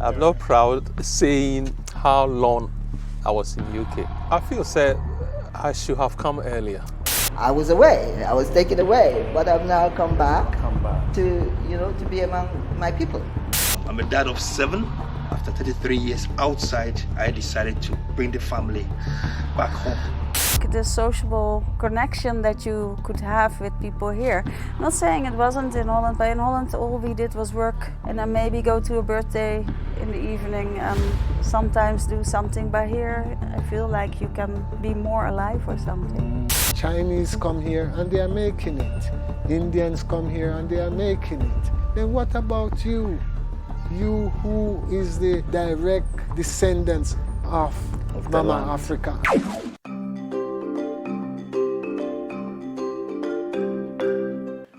I'm not proud saying how long I was in UK. I feel sad I should have come earlier. I was away. I was taken away, but I've now come back to, to be among my people. I'm a dad of 7. After 33 years outside, I decided to bring the family back home. The sociable connection that you could have with people here. I'm not saying it wasn't in Holland, but in Holland all we did was work and then maybe go to a birthday in the evening and sometimes do something. But here I feel like you can be more alive or something. Chinese come here and they are making it. Indians come here and they are making it. Then what about you? You who is the direct descendants of Mama Africa.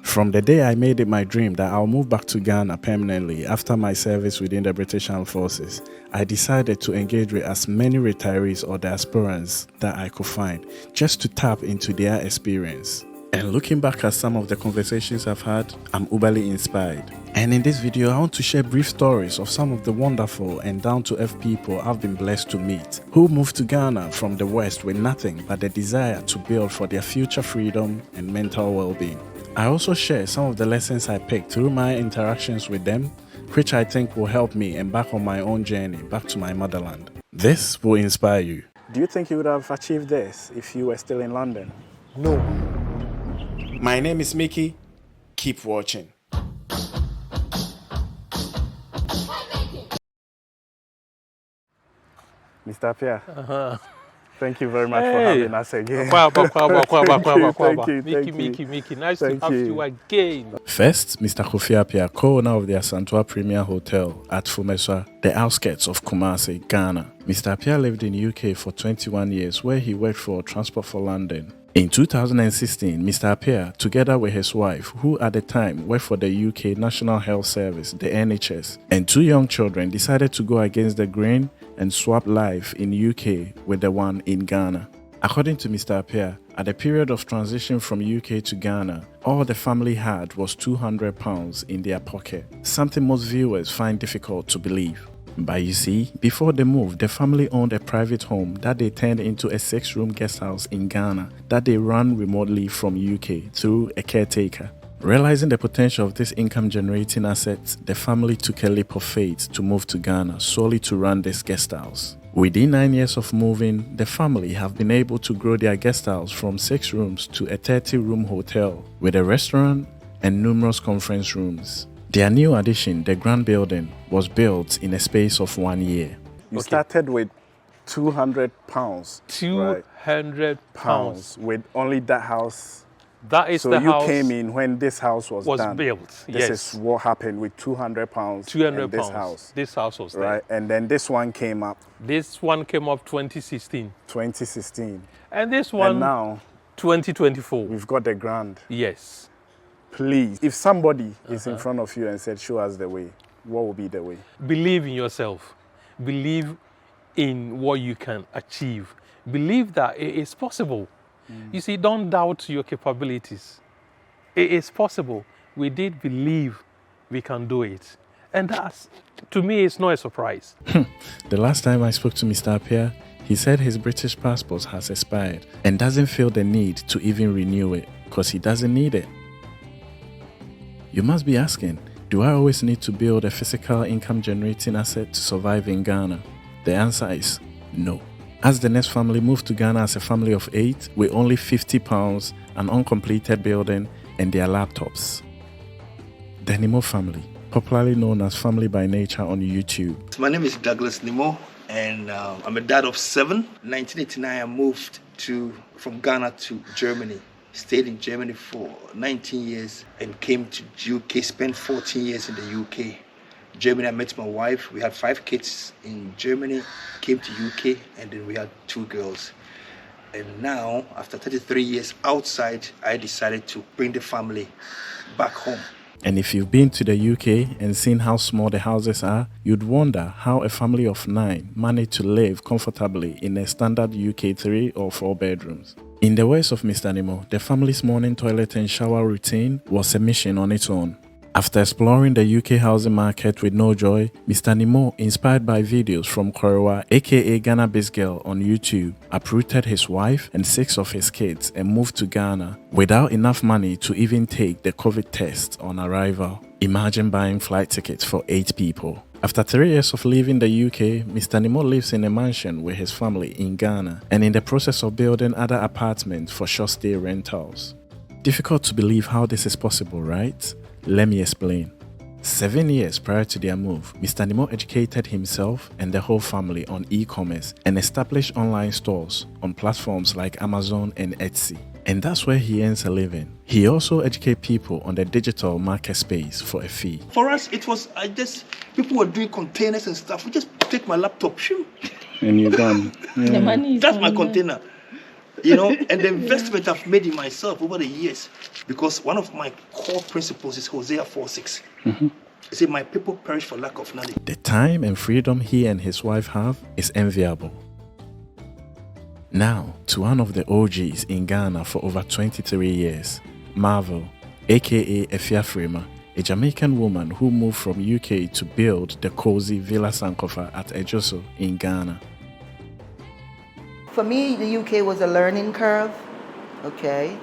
From the day I made it my dream that I'll move back to Ghana permanently after my service within the British Armed Forces, I decided to engage with as many retirees or diasporans that I could find, just to tap into their experience. And looking back at some of the conversations I've had, I'm uberly inspired. And in this video, I want to share brief stories of some of the wonderful and down-to-earth people I've been blessed to meet, who moved to Ghana from the West with nothing but the desire to build for their future freedom and mental well-being. I also share some of the lessons I picked through my interactions with them, which I think will help me embark on my own journey back to my motherland. This will inspire you. Do you think you would have achieved this if you were still in London? No. My name is Mickey. Keep watching. Mr. Pierre. Thank you very much for having us again. Mickey, nice to have you again. First, Mr. Kofi Appiah, co-owner of the Asantua Premier Hotel at Fumeswa, the outskirts of Kumasi, Ghana. Mr. Appiah lived in UK for 21 years, where he worked for Transport for London. In 2016, Mr. Appiah, together with his wife, who at the time worked for the UK National Health Service, the NHS, and 2 young children, decided to go against the grain and swap life in UK with the one in Ghana. According to Mr. Appiah, at the period of transition from UK to Ghana, all the family had was £200 in their pocket, something most viewers find difficult to believe. But you see, before the move, the family owned a private home that they turned into a 6-room guest house in Ghana that they ran remotely from UK through a caretaker. Realizing the potential of this income-generating asset, the family took a leap of faith to move to Ghana solely to run this guest house. Within 9 years of moving, the family have been able to grow their guest house from 6 rooms to a 30-room hotel with a restaurant and numerous conference rooms. Their new addition, the Grand Building, was built in a space of 1 year. You started with £200. £200 with only that house. That is so the you house came in when this house was done. built. This yes. is what happened with £200. £200. This house. This house was there. Right, and then this one came up. This one came up 2016. 2016. And this one and now 2024. We've got the Grand. Yes. Please, if somebody is in front of you and said, show us the way, what will be the way? Believe in yourself. Believe in what you can achieve. Believe that it is possible. You see, don't doubt your capabilities. It is possible. We did believe we can do it. And that's, to me, it's not a surprise. The last time I spoke to Mr. Appiah, he said his British passport has expired and doesn't feel the need to even renew it because he doesn't need it. You must be asking, do I always need to build a physical income-generating asset to survive in Ghana? The answer is no. As the next family moved to Ghana as a family of 8 with only £50, an uncompleted building, and their laptops. The Nimo family, popularly known as Family by Nature on YouTube. My name is Douglas Nimo, and I'm a dad of 7. In 1989, I moved from Ghana to Germany. Stayed in Germany for 19 years and came to UK, spent 14 years in the UK. Germany, I met my wife. We had 5 kids in Germany, came to UK, and then we had 2 girls. And now, after 33 years outside, I decided to bring the family back home. And if you've been to the UK and seen how small the houses are, you'd wonder how a family of 9 managed to live comfortably in a standard UK 3 or 4 bedrooms. In the words of Mr. Nimo, the family's morning toilet and shower routine was a mission on its own. After exploring the UK housing market with no joy, Mr. Nimo, inspired by videos from Korewa, aka Ghana-based girl on YouTube, uprooted his wife and 6 of his kids and moved to Ghana without enough money to even take the COVID test on arrival. Imagine buying flight tickets for 8 people. After 3 years of leaving the UK, Mr. Nimo lives in a mansion with his family in Ghana and in the process of building other apartments for short stay rentals. Difficult to believe how this is possible, right? Let me explain. 7 years prior to their move, Mr. Nimo educated himself and the whole family on e-commerce and established online stores on platforms like Amazon and Etsy. And that's where he earns a living. He also educates people on the digital market space for a fee. For us, it was, people were doing containers and stuff. We just take my laptop, shoot. And you're done. The money is That's my on container. You know, and the investment I've made in myself over the years, because one of my core principles is Hosea 4:6. It says, my people perish for lack of knowledge. The time and freedom he and his wife have is enviable. Now, to one of the OGs in Ghana for over 23 years, Marvel, aka Efia Frema, a Jamaican woman who moved from UK to build the cozy Villa Sankofa at Agyei in Ghana. For me, the UK was a learning curve, okay?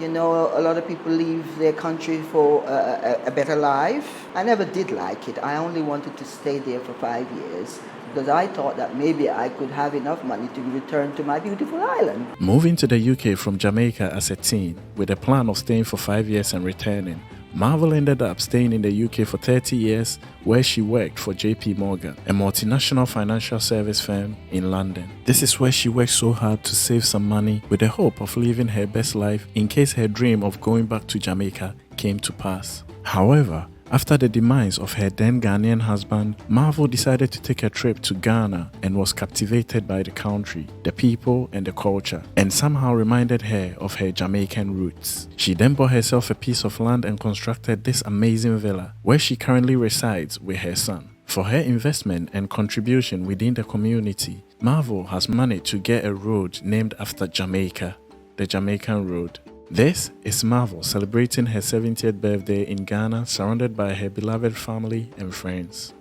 You know, a lot of people leave their country for a better life. I never did like it. I only wanted to stay there for 5 years because I thought that maybe I could have enough money to return to my beautiful island. Moving to the UK from Jamaica as a teen with a plan of staying for 5 years and returning, Marvel ended up staying in the UK for 30 years where she worked for JP Morgan, a multinational financial service firm in London. This is where she worked so hard to save some money with the hope of living her best life in case her dream of going back to Jamaica came to pass. However, after the demise of her then Ghanaian husband, Marvel decided to take a trip to Ghana and was captivated by the country, the people and the culture, and somehow reminded her of her Jamaican roots. She then bought herself a piece of land and constructed this amazing villa, where she currently resides with her son. For her investment and contribution within the community, Marvel has managed to get a road named after Jamaica, the Jamaican Road. This is Marvel celebrating her 70th birthday in Ghana, surrounded by her beloved family and friends.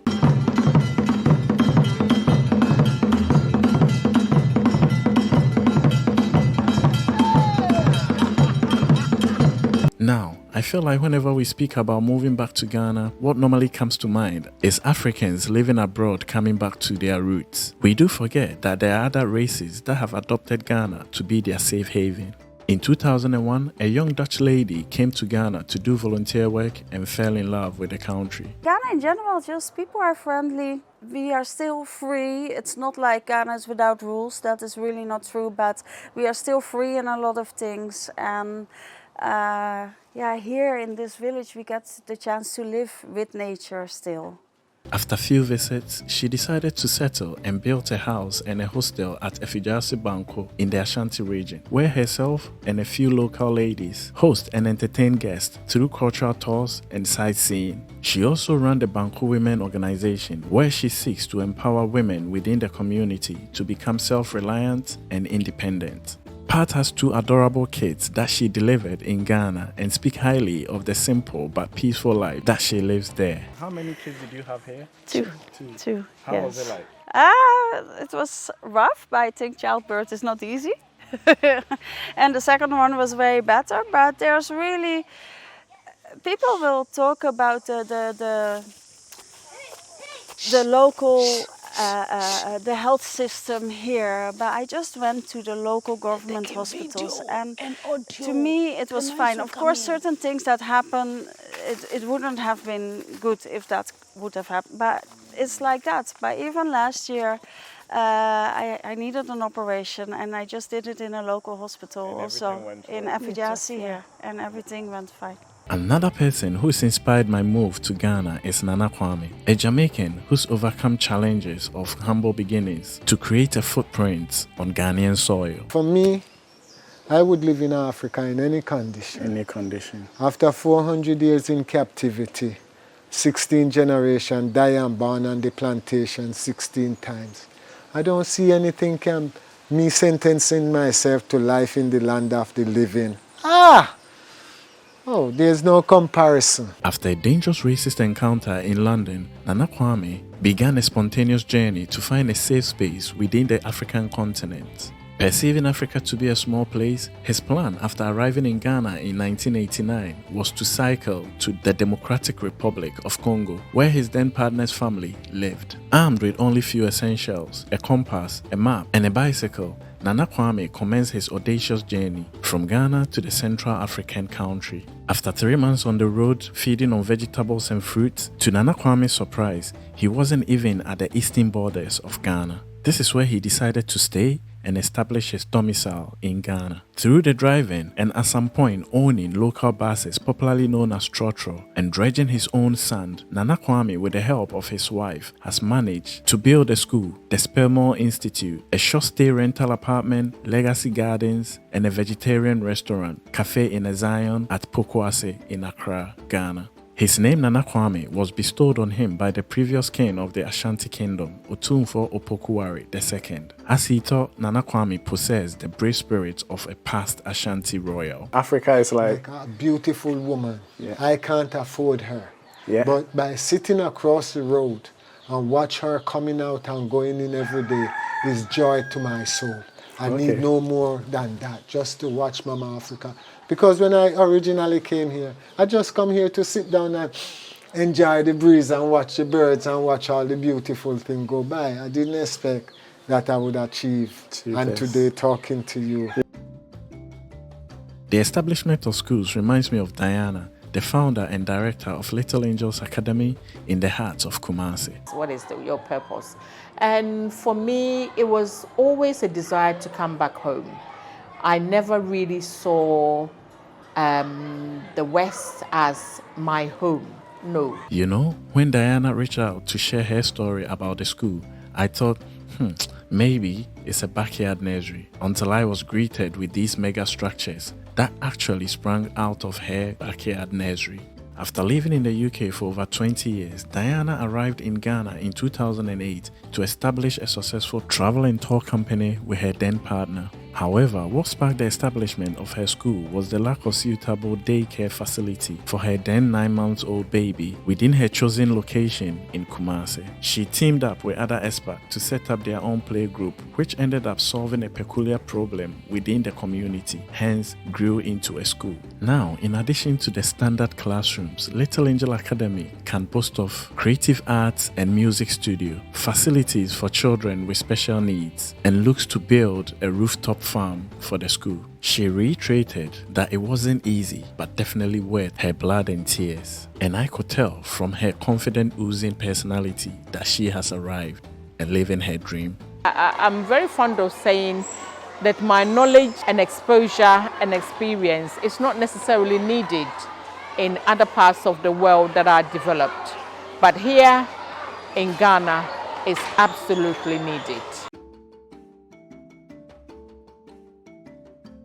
Now, I feel like whenever we speak about moving back to Ghana, what normally comes to mind is Africans living abroad coming back to their roots. We do forget that there are other races that have adopted Ghana to be their safe haven. In 2001, a young Dutch lady came to Ghana to do volunteer work and fell in love with the country. Ghana in general, just people are friendly. We are still free. It's not like Ghana is without rules. That is really not true, but we are still free in a lot of things. And yeah, here in this village, we get the chance to live with nature still. After few visits, she decided to settle and built a house and a hostel at Efijasi Banko in the Ashanti region, where herself and a few local ladies host and entertain guests through cultural tours and sightseeing. She also ran the Banko Women Organization, where she seeks to empower women within the community to become self-reliant and independent. Pat has 2 adorable kids that she delivered in Ghana and speak highly of the simple but peaceful life that she lives there. How many kids did you have here? Two. How yes. was it like? It was rough, but I think childbirth is not easy. And the second one was way better, but there's really... People will talk about the local... the health system here, but I just went to the local government hospitals and to me it was fine. Of course, certain things that happen, it wouldn't have been good if that would have happened, but it's like that. But even last year, I needed an operation and I just did it in a local hospital also in Efijasi here, and everything went fine. Another person who's inspired my move to Ghana is Nana Kwame, a Jamaican who's overcome challenges of humble beginnings to create a footprint on Ghanaian soil. For me, I would live in Africa in any condition. Any condition. After 400 years in captivity, 16 generations die and born on the plantation 16 times. I don't see anything can me sentencing myself to life in the land of the living. Oh, there's no comparison. After a dangerous racist encounter in London, Nana Kwame began a spontaneous journey to find a safe space within the African continent. Perceiving Africa to be a small place, his plan after arriving in Ghana in 1989 was to cycle to the Democratic Republic of Congo, where his then partner's family lived. Armed with only few essentials, a compass, a map, and a bicycle, Nana Kwame commenced his audacious journey from Ghana to the Central African country. After 3 months on the road feeding on vegetables and fruits, to Nana Kwame's surprise, he wasn't even at the eastern borders of Ghana. This is where he decided to stay and establish his domicile in Ghana. Through the driving and at some point owning local buses popularly known as trotro and dredging his own sand, Nana Kwame, with the help of his wife, has managed to build a school, the Spelmore Institute, a short-stay rental apartment, legacy gardens, and a vegetarian restaurant, Cafe in a Zion at Pokwase in Accra, Ghana. His name Nana Kwame was bestowed on him by the previous king of the Ashanti Kingdom, Otumfo Opokuwari II, as he thought Nana Kwame possessed the brave spirit of a past Ashanti royal. Africa is like a beautiful woman. Yeah. I can't afford her. Yeah. But by sitting across the road and watch her coming out and going in every day is joy to my soul. I need no more than that, just to watch Mama Africa. Because when I originally came here, I just come here to sit down and enjoy the breeze and watch the birds and watch all the beautiful things go by. I didn't expect that I would achieve. And today talking to you. The establishment of schools reminds me of Diana, the founder and director of Little Angels Academy in the heart of Kumasi. What is your purpose? And for me, it was always a desire to come back home. I never really saw the West as my home, no. You know, when Diana reached out to share her story about the school, I thought, maybe it's a backyard nursery, until I was greeted with these mega structures that actually sprang out of her backyard nursery. After living in the UK for over 20 years, Diana arrived in Ghana in 2008 to establish a successful travel and tour company with her then partner. However, what sparked the establishment of her school was the lack of suitable daycare facility for her then 9-month-old baby within her chosen location in Kumasi. She teamed up with other experts to set up their own playgroup, which ended up solving a peculiar problem within the community, hence grew into a school. Now, in addition to the standard classrooms, Little Angel Academy can boast of creative arts and music studio, facilities for children with special needs, and looks to build a rooftop farm for the school. She reiterated that it wasn't easy, but definitely worth her blood and tears. And I could tell from her confident, oozing personality that she has arrived and living her dream. I'm very fond of saying that my knowledge and exposure and experience is not necessarily needed in other parts of the world that are developed. But here in Ghana, it's absolutely needed.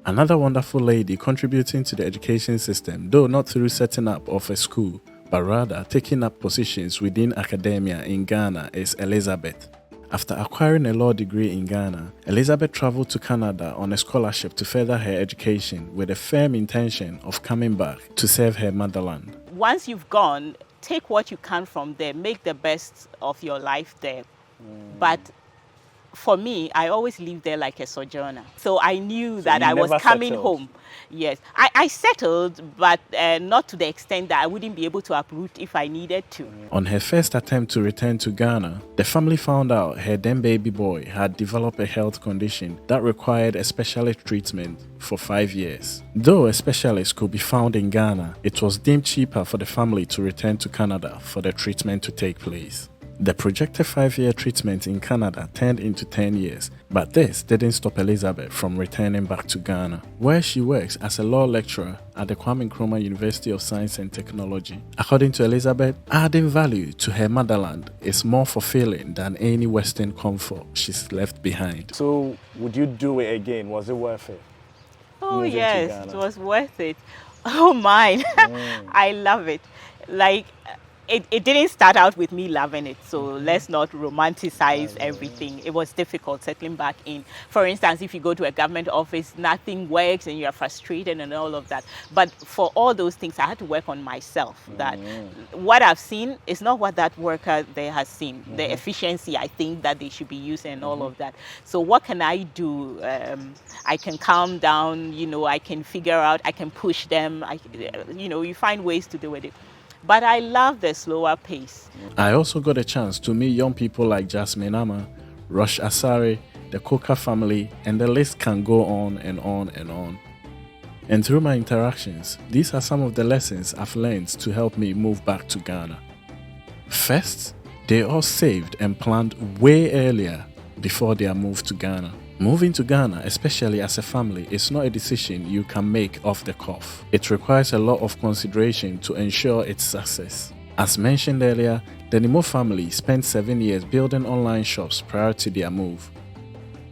Another wonderful lady contributing to the education system, though not through setting up of a school, but rather taking up positions within academia in Ghana, is Elizabeth. After acquiring a law degree in Ghana, Elizabeth traveled to Canada on a scholarship to further her education with a firm intention of coming back to serve her motherland. Once you've gone, take what you can from there, make the best of your life there. But for me, I always lived there like a sojourner. So I knew that I was coming home. Yes, I settled, but not to the extent that I wouldn't be able to uproot if I needed to. On her first attempt to return to Ghana, the family found out her then baby boy had developed a health condition that required a specialist treatment for 5 years. Though a specialist could be found in Ghana, it was deemed cheaper for the family to return to Canada for the treatment to take place. The projected 5-year treatment in Canada turned into 10 years, but this didn't stop Elizabeth from returning back to Ghana, where she works as a law lecturer at the Kwame Nkrumah University of Science and Technology. According to Elizabeth, adding value to her motherland is more fulfilling than any Western comfort she's left behind. So, would you do it again? Was it worth it? Oh yes, it was worth it. Oh my, I love it. Like, it didn't start out with me loving it, so let's not romanticize everything. It was difficult settling back in. For instance, if you go to a government office, nothing works and you're frustrated and all of that. But for all those things, I had to work on myself. That what I've seen is not what that worker there has seen. The efficiency I think that they should be using and all of that. So what can I do? I can calm down, you know, I can figure out, I can push them, you know, you find ways to do it. But I love the slower pace. I also got a chance to meet young people like Jasmine Ama, Rush Asare, the Coca family, and the list can go on and on and on. And through my interactions, these are some of the lessons I've learned to help me move back to Ghana. First, they all saved and planned way earlier before their move to Ghana. Moving to Ghana, especially as a family, is not a decision you can make off the cuff. It requires a lot of consideration to ensure its success. As mentioned earlier, the Nimo family spent 7 years building online shops prior to their move.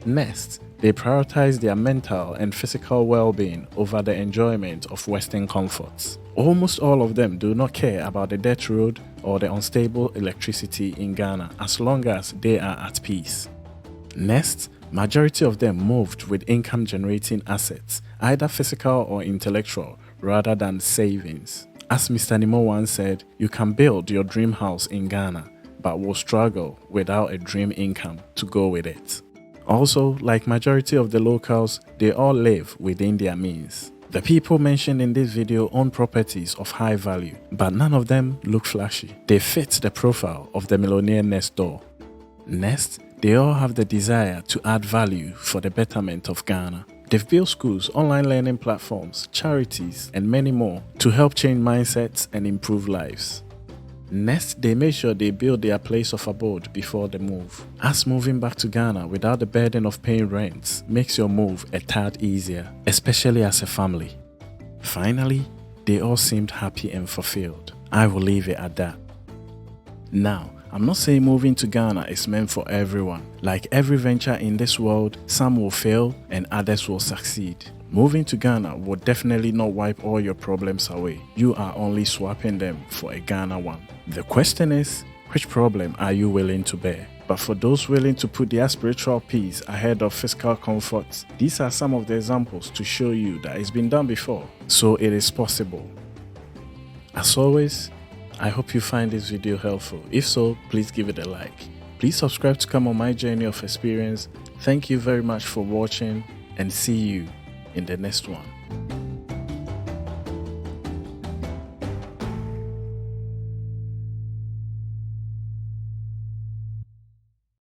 Next, they prioritized their mental and physical well-being over the enjoyment of Western comforts. Almost all of them do not care about the dirt road or the unstable electricity in Ghana as long as they are at peace. Next, majority of them moved with income-generating assets, either physical or intellectual, rather than savings. As Mr. Nimo once said, you can build your dream house in Ghana, but will struggle without a dream income to go with it. Also, like majority of the locals, they all live within their means. The people mentioned in this video own properties of high value, but none of them look flashy. They fit the profile of the millionaire next door. Next, they all have the desire to add value for the betterment of Ghana. They've built schools, online learning platforms, charities, and many more to help change mindsets and improve lives. Next, they make sure they build their place of abode before the move, as moving back to Ghana without the burden of paying rent makes your move a tad easier, especially as a family. Finally, they all seemed happy and fulfilled. I will leave it at that. Now, I'm not saying moving to Ghana is meant for everyone. Like every venture in this world, some will fail and others will succeed. Moving to Ghana will definitely not wipe all your problems away. You are only swapping them for a Ghana one. The question is, which problem are you willing to bear? But for those willing to put their spiritual peace ahead of physical comforts, these are some of the examples to show you that it's been done before, so it is possible. As always, I hope you find this video helpful. If so, please give it a like. Please subscribe to come on my journey of experience. Thank you very much for watching and see you in the next one.